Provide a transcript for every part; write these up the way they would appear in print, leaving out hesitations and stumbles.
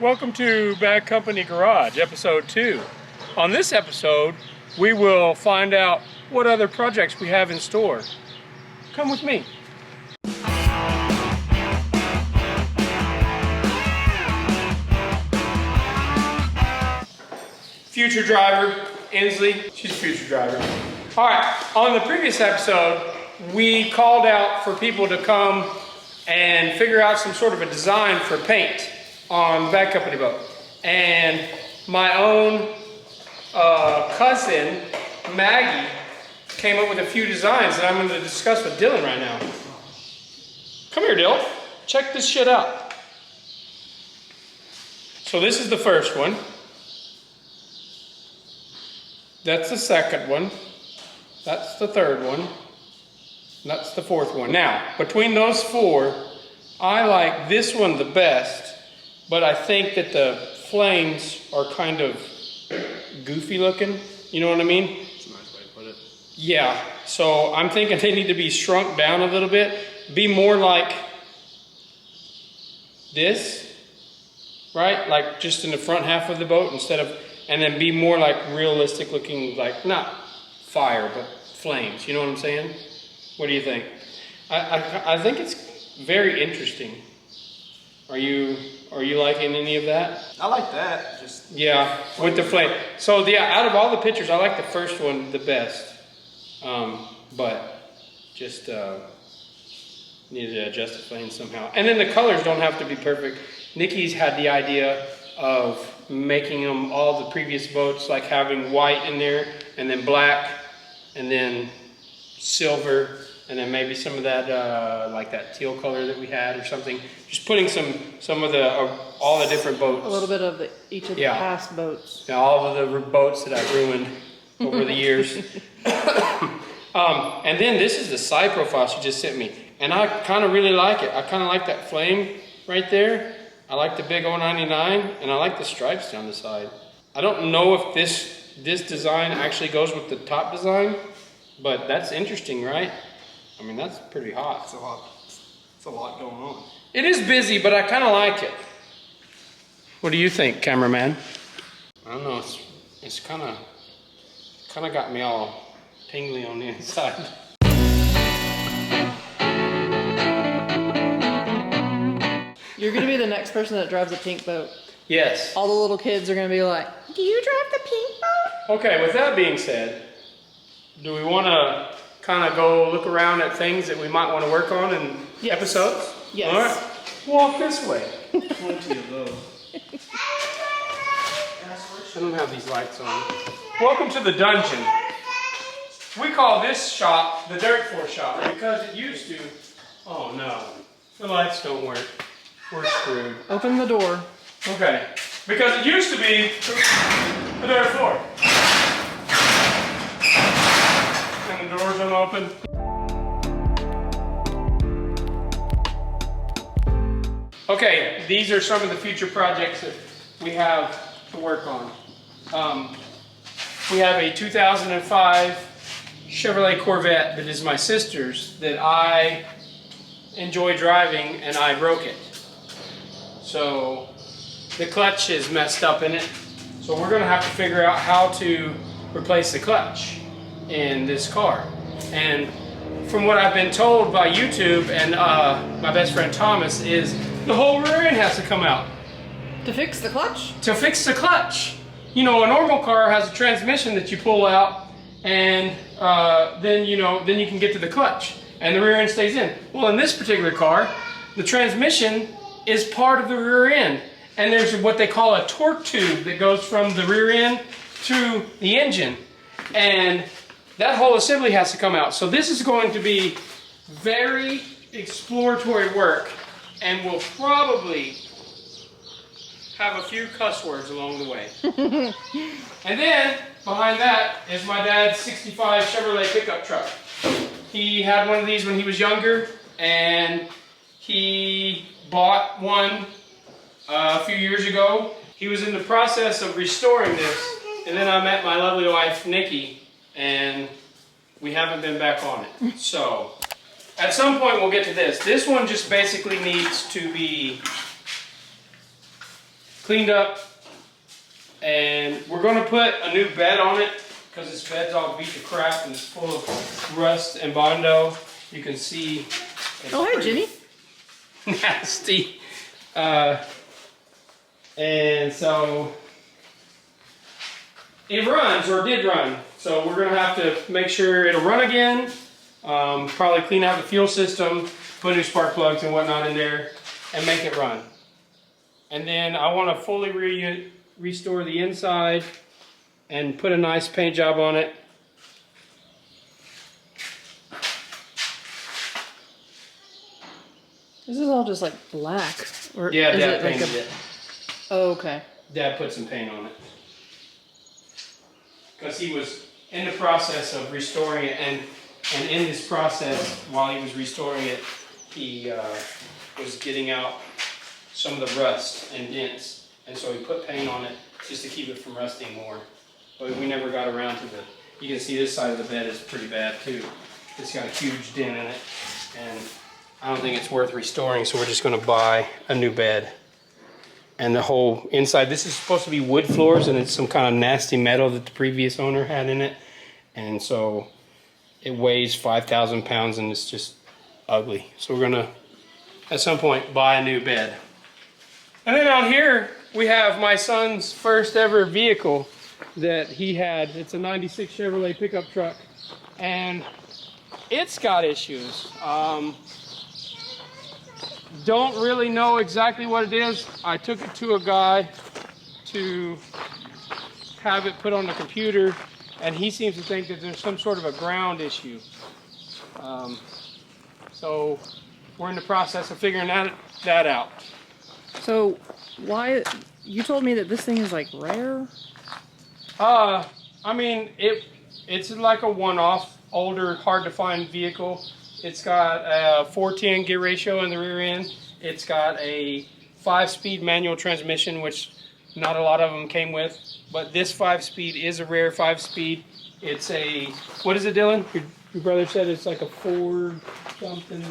Welcome to Bad Company Garage, episode 2. On this episode, we will find out what other projects we have in store. Come with me. Future driver, Inslee. She's a future driver. All right, on the previous episode, we called out for people to come and figure out some sort of a design for paint on the Bad Company boat. And my own cousin, Maggie, came up with a few designs that I'm going to discuss with Dylan right now. Come here, Dylan. Check this shit out. So this is the first one. That's the second one. That's the third one. That's the fourth one. Now, between those four, I like this one the best, but I think that the flames are kind of goofy looking. You know what I mean? That's a nice way to put it. Yeah, so I'm thinking they need to be shrunk down a little bit. Be more like this, right? Like just in the front half of the boat instead of, and then be more like realistic looking, like not fire, but flames. You know what I'm saying? What do you think? I think it's very interesting. Are you liking any of that? I like that. Just yeah, with the flame. So yeah, out of all the pictures, I like the first one the best. But just needed to adjust the flame somehow. And then the colors don't have to be perfect. Nikki's had the idea of making them all the previous boats, like having white in there, and then black, and then silver, and then maybe some of that, like that teal color that we had or something. Just putting some of the, all the different boats. A little bit of each of the past boats. Yeah, all of the boats that I've ruined over the years. And then this is the side profile she just sent me. And I kind of really like it. I kind of like that flame right there. I like the big 099, and I like the stripes down the side. I don't know if this design actually goes with the top design, but that's interesting, right? I mean, that's pretty hot. it's a lot going on. It is busy, but I kind of like it. What do you think, cameraman? I don't know. It's kind of got me all tingly on the inside. You're gonna be the next person that drives a pink boat. Yes. All the little kids are gonna be like, "Do you drive the pink boat?" Okay. With that being said, do we want to kind of go look around at things that we might want to work on in episodes? Yes. All right. Walk this way. 20 of those. I don't have these lights on. Welcome to the dungeon. We call this shop the Dirt Floor shop because it used to. Oh no, the lights don't work. We're screwed. Open the door. Okay, because it used to be the dirt floor. And the doors don't open. Okay, these are some of the future projects that we have to work on. We have a 2005 Chevrolet Corvette that is my sister's that I enjoy driving, and I broke it. So the clutch is messed up in it. So we're gonna have to figure out how to replace the clutch in this car. And from what I've been told by YouTube and my best friend Thomas is the whole rear end has to come out. To fix the clutch? To fix the clutch. You know, a normal car has a transmission that you pull out and then you can get to the clutch and the rear end stays in. Well, in this particular car, the transmission is part of the rear end. And there's what they call a torque tube that goes from the rear end to the engine. And that whole assembly has to come out. So this is going to be very exploratory work, and we'll probably have a few cuss words along the way. And then behind that is my dad's 65 Chevrolet pickup truck. He had one of these when he was younger, and he bought one a few years ago. He was in the process of restoring this, and then I met my lovely wife, Nikki, and we haven't been back on it. So, at some point we'll get to this. This one just basically needs to be cleaned up, and we're gonna put a new bed on it because this bed's all beat to crap and it's full of rust and Bondo. You can see. It's Oh, hey, pretty Jimmy. nasty. And so it runs, or did run. So we're gonna have to make sure it'll run again. Probably clean out the fuel system, put new spark plugs and whatnot in there, and make it run. And then I want to fully restore the inside and put a nice paint job on it. This is all just like black. Or Yeah, is Dad it like painted it. Oh, okay. Dad put some paint on it. Because he was in the process of restoring it, and in this process, while he was restoring it, he was getting out some of the rust and dents. And so he put paint on it just to keep it from rusting more. But we never got around to the, you can see this side of the bed is pretty bad too. It's got a huge dent in it, and I don't think it's worth restoring, so we're just gonna buy a new bed. And the whole inside, this is supposed to be wood floors, and it's some kind of nasty metal that the previous owner had in it. And so it weighs 5,000 pounds and it's just ugly. So we're gonna, at some point, buy a new bed. And then out here, we have my son's first ever vehicle that he had. It's a 96 Chevrolet pickup truck, and it's got issues. Don't really know exactly what it is. I took it to a guy to have it put on the computer, and he seems to think that there's some sort of a ground issue. So we're in the process of figuring that out. So why you told me that this thing is like rare? I mean, it's like a one-off, older, hard to find vehicle. It's got a 4:10 gear ratio in the rear end. It's got a 5-speed manual transmission, which not a lot of them came with. But this 5-speed is a rare 5-speed. It's a, what is it, Dylan? Your brother said it's like a Ford something.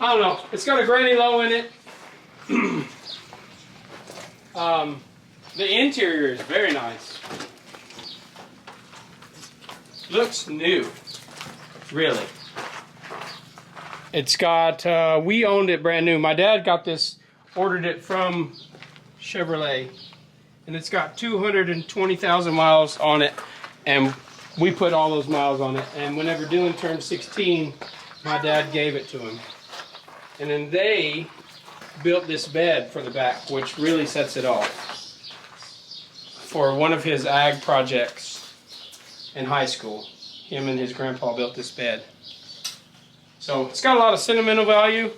I don't know. It's got a granny low in it. The interior is very nice. Looks new, really. It's got, we owned it brand new. My dad got this, ordered it from Chevrolet, and it's got 220,000 miles on it, and we put all those miles on it. And whenever Dylan turned 16, my dad gave it to him. And then they built this bed for the back, which really sets it off. For one of his ag projects in high school, him and his grandpa built this bed. So it's got a lot of sentimental value,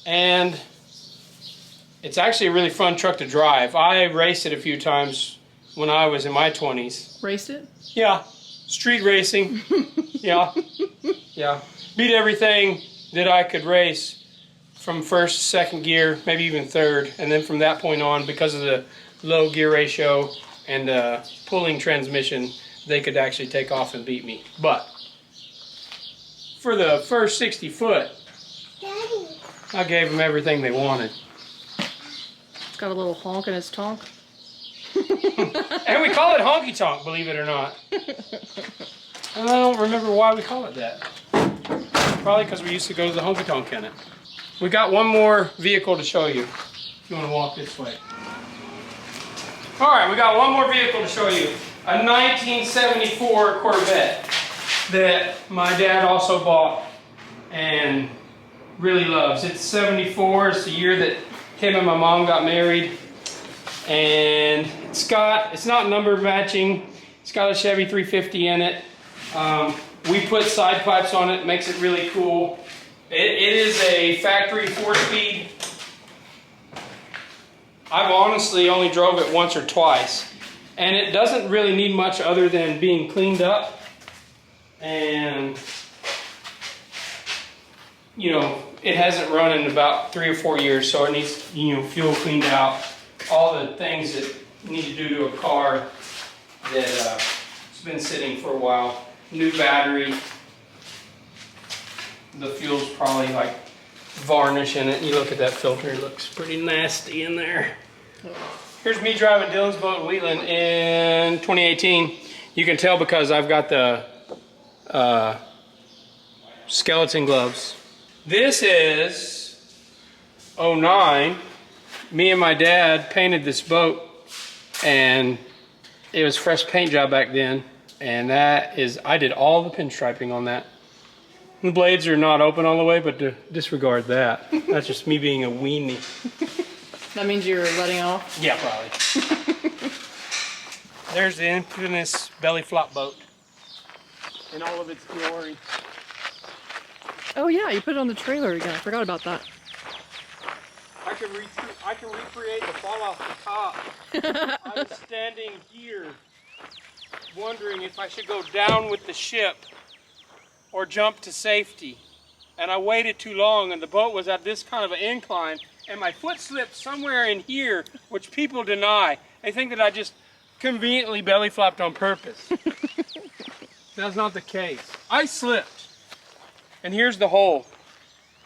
and it's actually a really fun truck to drive. I raced it a few times when I was in my 20s. Raced it? Yeah, street racing. Yeah. Beat everything that I could race from first, second gear, maybe even third. And then from that point on, because of the low gear ratio and pulling transmission, they could actually take off and beat me. But for the first 60 foot, I gave them everything they wanted. It's got a little honk in its tonk. And we call it honky tonk, believe it or not. And I don't remember why we call it that. Probably because we used to go to the honky tonk in it. We got one more vehicle to show you. If you want to walk this way. All right, we got one more vehicle to show you. A 1974 Corvette that my dad also bought and really loves. It's 74. It's the year that him and my mom got married. And it's not number matching. It's got a Chevy 350 in it. We put side pipes on it, makes it really cool. It is a factory 4-speed. I've honestly only drove it once or twice, and it doesn't really need much other than being cleaned up. And you know, it hasn't run in about 3 or 4 years, so it needs, you know, fuel cleaned out, all the things that you need to do to a car that it's been sitting for a while. New battery. The fuel's probably like varnish in it. You look at that filter, it looks pretty nasty in there. Here's me driving Dylan's boat in Wheatland in 2018. You can tell because I've got the skeleton gloves. This is '09. Me and my dad painted this boat, and it was fresh paint job back then. And that is, I did all the pinstriping on that. The blades are not open all the way, but disregard that. That's just me being a weenie. That means you're letting off? Yeah, probably. There's the infamous belly flop boat in all of its glory. Oh yeah, you put it on the trailer again. I forgot about that. I can recreate the fall off the top. I was standing here wondering if I should go down with the ship or jump to safety. And I waited too long, and the boat was at this kind of an incline, and my foot slipped somewhere in here, which people deny. They think that I just conveniently belly flopped on purpose. That's not the case. I slipped. And here's the hole.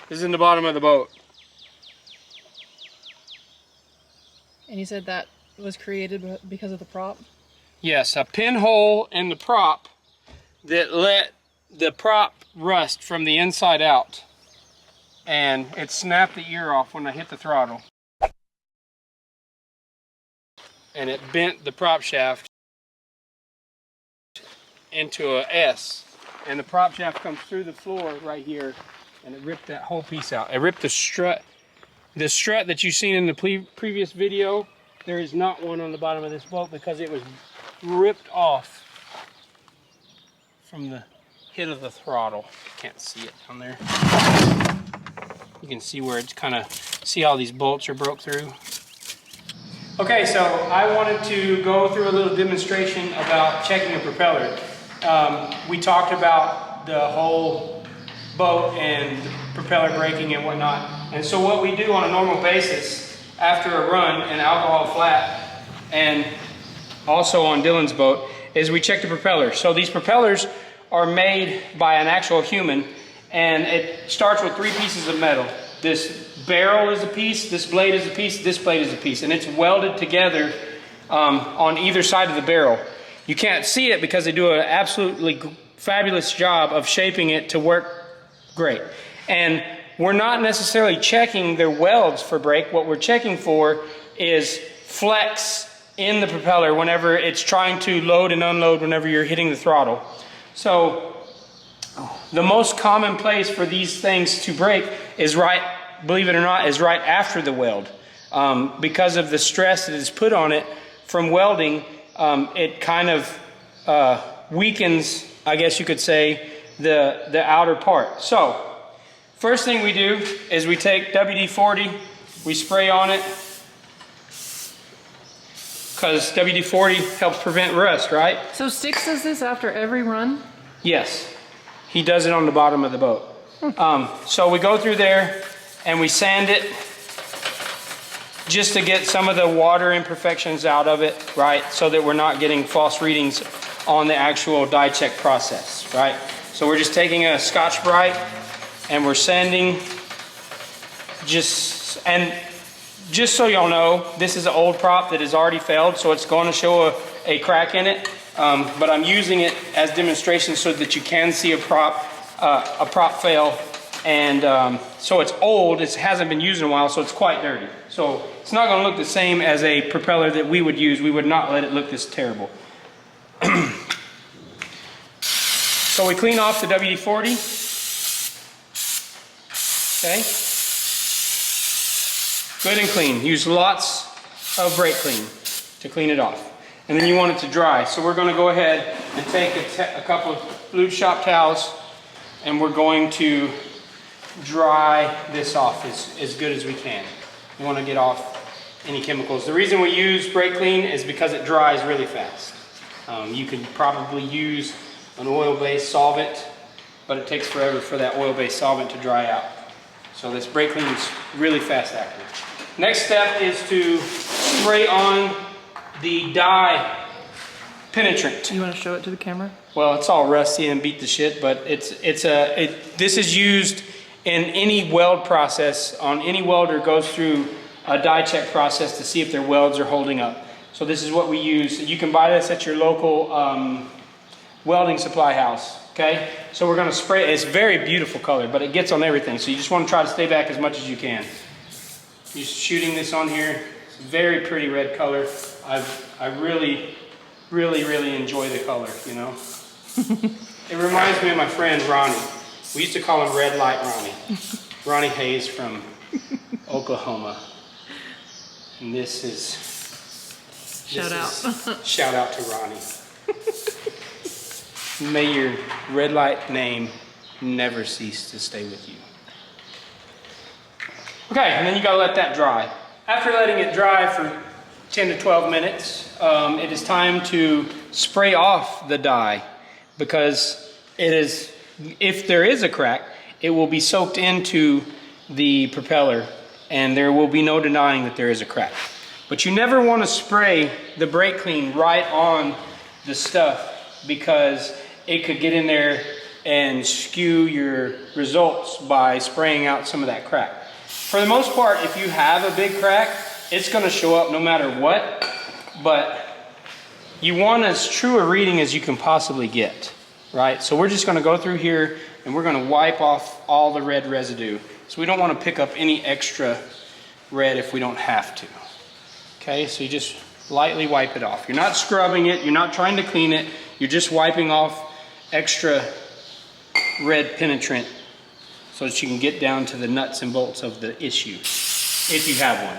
This is in the bottom of the boat. And you said that was created because of the prop? Yes, a pinhole in the prop that let the prop rust from the inside out. And it snapped the ear off when I hit the throttle. And it bent the prop shaft into a S. And the prop shaft comes through the floor right here, and it ripped that whole piece out. It ripped the strut. The strut that you've seen in the previous video, there is not one on the bottom of this boat because it was ripped off from the hit of the throttle. You can't see it down there. You can see where it's kind of, see how these bolts are broke through. Okay, so I wanted to go through a little demonstration about checking a propeller. We talked about the whole boat and the propeller braking and whatnot. And so what we do on a normal basis after a run in alcohol flat and also on Dylan's boat is we check the propeller. So these propellers are made by an actual human, and it starts with 3 pieces of metal. This barrel is a piece, this blade is a piece, this blade is a piece, and it's welded together on either side of the barrel. You can't see it because they do an absolutely fabulous job of shaping it to work great. And we're not necessarily checking their welds for brake. What we're checking for is flex in the propeller whenever it's trying to load and unload whenever you're hitting the throttle. So the most common place for these things to break is right, believe it or not, is right after the weld. Because of the stress that is put on it from welding, it kind of weakens, I guess you could say, the outer part. So first thing we do is we take WD-40, we spray on it, because WD-40 helps prevent rust, right? So Styx does this after every run? Yes, he does it on the bottom of the boat. So we go through there and we sand it just to get some of the water imperfections out of it, right? So that we're not getting false readings on the actual die check process, right? So we're just taking a Scotch-Brite and we're sanding just so y'all know, this is an old prop that has already failed, so it's going to show a crack in it. But I'm using it as demonstration so that you can see a prop fail. And so it's old, it hasn't been used in a while, so it's quite dirty. So it's not going to look the same as a propeller that we would use. We would not let it look this terrible. So we clean off the WD-40. Okay. Good and clean. Use lots of brake clean to clean it off. And then you want it to dry. So we're going to go ahead and take a couple of lube shop towels, and we're going to dry this off as good as we can. We want to get off any chemicals. The reason we use brake clean is because it dries really fast. You can probably use an oil-based solvent, but it takes forever for that oil-based solvent to dry out. So this brake clean is really fast acting. Next step is to spray on the dye penetrant. You want to show it to the camera? Well, it's all rusty and beat to shit, but this is used in any weld process. On any welder goes through die check process to see if their welds are holding up. So this is what we use. You can buy this at your local welding supply house, okay? So we're gonna spray it. It's a very beautiful color, but it gets on everything. So you just wanna try to stay back as much as you can. Just shooting this on here. It's a very pretty red color. I really, really, really enjoy the color, you know? It reminds me of my friend Ronnie. We used to call him Red Light Ronnie. Ronnie Hayes from Oklahoma. And this is... Shout out to Ronnie. May your red light name never cease to stay with you. Okay, and then you gotta let that dry. After letting it dry for 10 to 12 minutes, it is time to spray off the dye, because it is, if there is a crack, it will be soaked into the propeller and there will be no denying that there is a crack. But you never want to spray the brake clean right on the stuff, because it could get in there and skew your results by spraying out some of that crack. For the most part, if you have a big crack, it's going to show up no matter what, but you want as true a reading as you can possibly get, right? So we're just going to go through here and we're going to wipe off all the red residue. So we don't want to pick up any extra red if we don't have to. Okay, so you just lightly wipe it off. You're not scrubbing it, you're not trying to clean it, you're just wiping off extra red penetrant so that you can get down to the nuts and bolts of the issue, if you have one.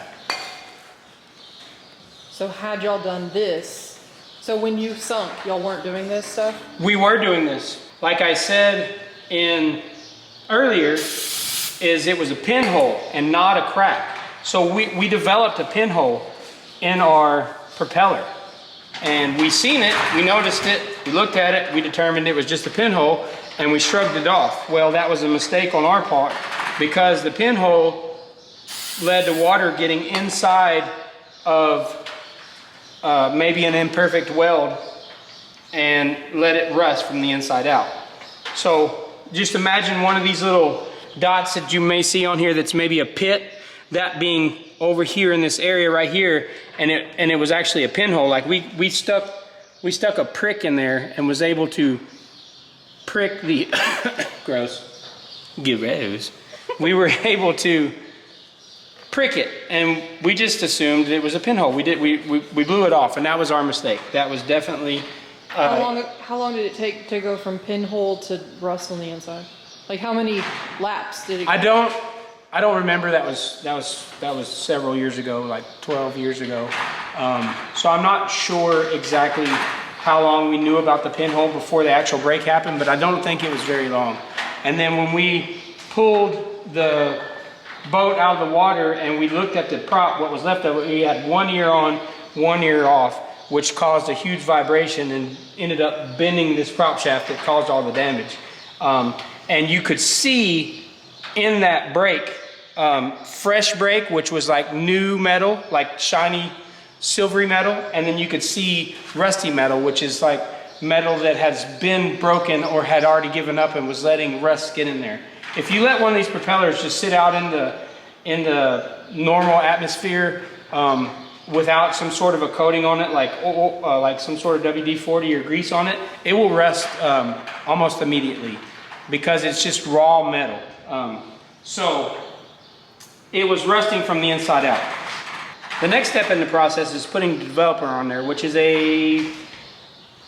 So had y'all done this, so when you sunk, y'all weren't doing this stuff? We were doing this. Like I said earlier, is it was a pinhole and not a crack. So we developed a pinhole in our propeller. And we seen it, we noticed it, we looked at it, we determined it was just a pinhole, and we shrugged it off. Well, that was a mistake on our part, because the pinhole led to water getting inside of maybe an imperfect weld and let it rust from the inside out. So just imagine one of these little dots that you may see on here that's maybe a pit, that being over here in this area right here, and it was actually a pinhole. Like we stuck a prick in there and was able to prick the gross. We were able to prick it, and we just assumed it was a pinhole. We blew it off, and that was our mistake. That was definitely. How long did it take to go from pinhole to rust on the inside? Like how many laps did it go? I don't remember. That was several years ago, like 12 years ago. So I'm not sure exactly how long we knew about the pinhole before the actual break happened, but I don't think it was very long. And then when we pulled the boat out of the water and we looked at the prop, what was left of it, we had one ear on, one ear off, which caused a huge vibration and ended up bending this prop shaft that caused all the damage. And you could see in that brake, fresh brake, which was like new metal, like shiny silvery metal, and then you could see rusty metal, which is like metal that has been broken or had already given up and was letting rust get in there. If you let one of these propellers just sit out in the normal atmosphere without some sort of a coating on it, like some sort of WD-40 or grease on it, it will rust almost immediately, because it's just raw metal. So it was rusting from the inside out. The next step in the process is putting the developer on there, which is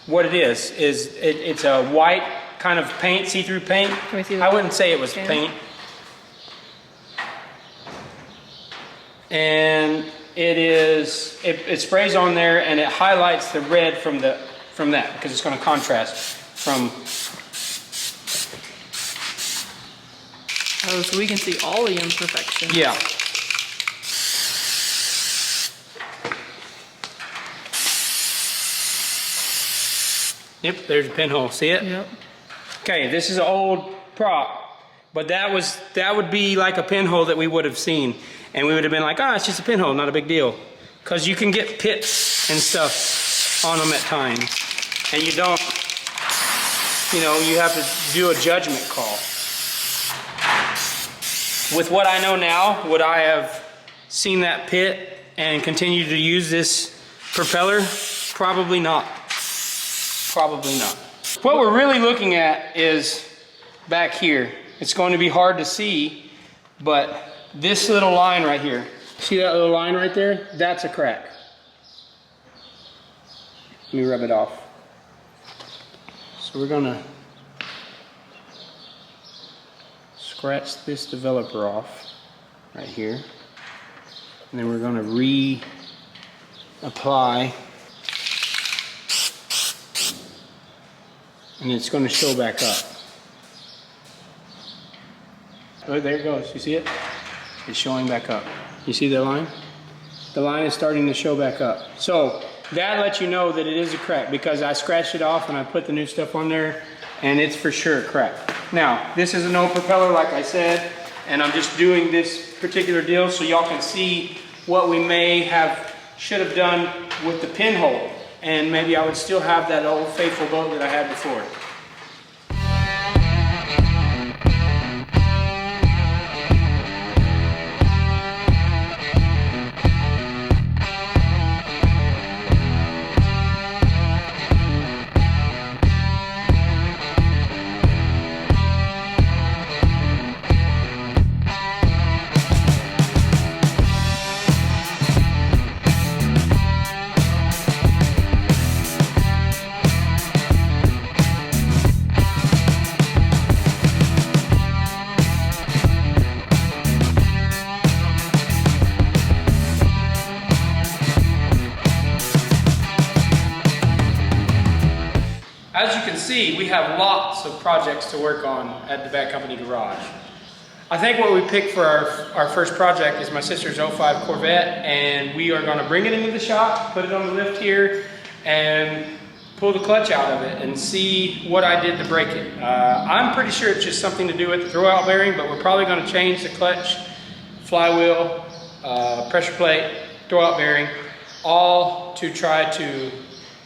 it's a white kind of paint, see-through paint. Can we see I wouldn't say it was paint. And it sprays on there and it highlights the red from that, because it's going to contrast from. Oh, so we can see all the imperfections. Yeah. Yep, there's a pinhole. See it? Yep. Okay, this is an old prop, but that would be like a pinhole that we would have seen, and we would have been like, it's just a pinhole, not a big deal, because you can get pits and stuff on them at times, and you have to do a judgment call. With what I know now, would I have seen that pit and continue to use this propeller? Probably not. Probably not. What we're really looking at is back here. It's going to be hard to see, but this little line right here, see that little line right there? That's a crack. Let me rub it off. So we're gonna scratch this developer off right here. And then we're gonna reapply. And it's gonna show back up. Oh, there it goes, you see it? It's showing back up. You see the line? The line is starting to show back up. So that lets you know that it is a crack because I scratched it off and I put the new stuff on there and it's for sure a crack. Now, this is an old propeller like I said, and I'm just doing this particular deal so y'all can see what we should have done with the pinhole. And maybe I would still have that old faithful boat that I had before. As you can see, we have lots of projects to work on at the Bad Company Garage. I think what we picked for our first project is my sister's 05 Corvette, and we are gonna bring it into the shop, put it on the lift here, and pull the clutch out of it and see what I did to break it. I'm pretty sure it's just something to do with the throwout bearing, but we're probably gonna change the clutch, flywheel, pressure plate, throwout bearing, all to try to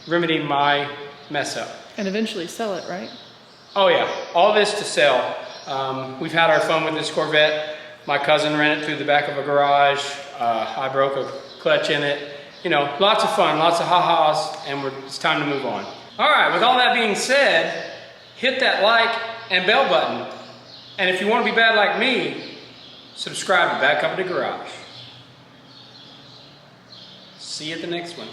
remedy my mess up. And eventually sell it, right? Oh yeah, all this to sell. We've had our fun with this Corvette. My cousin ran it through the back of a garage. I broke a clutch in it. You know, lots of fun, lots of ha-has, and it's time to move on. All right, with all that being said, hit that like and bell button. And if you want to be bad like me, subscribe to Bad Company Garage. See you at the next one.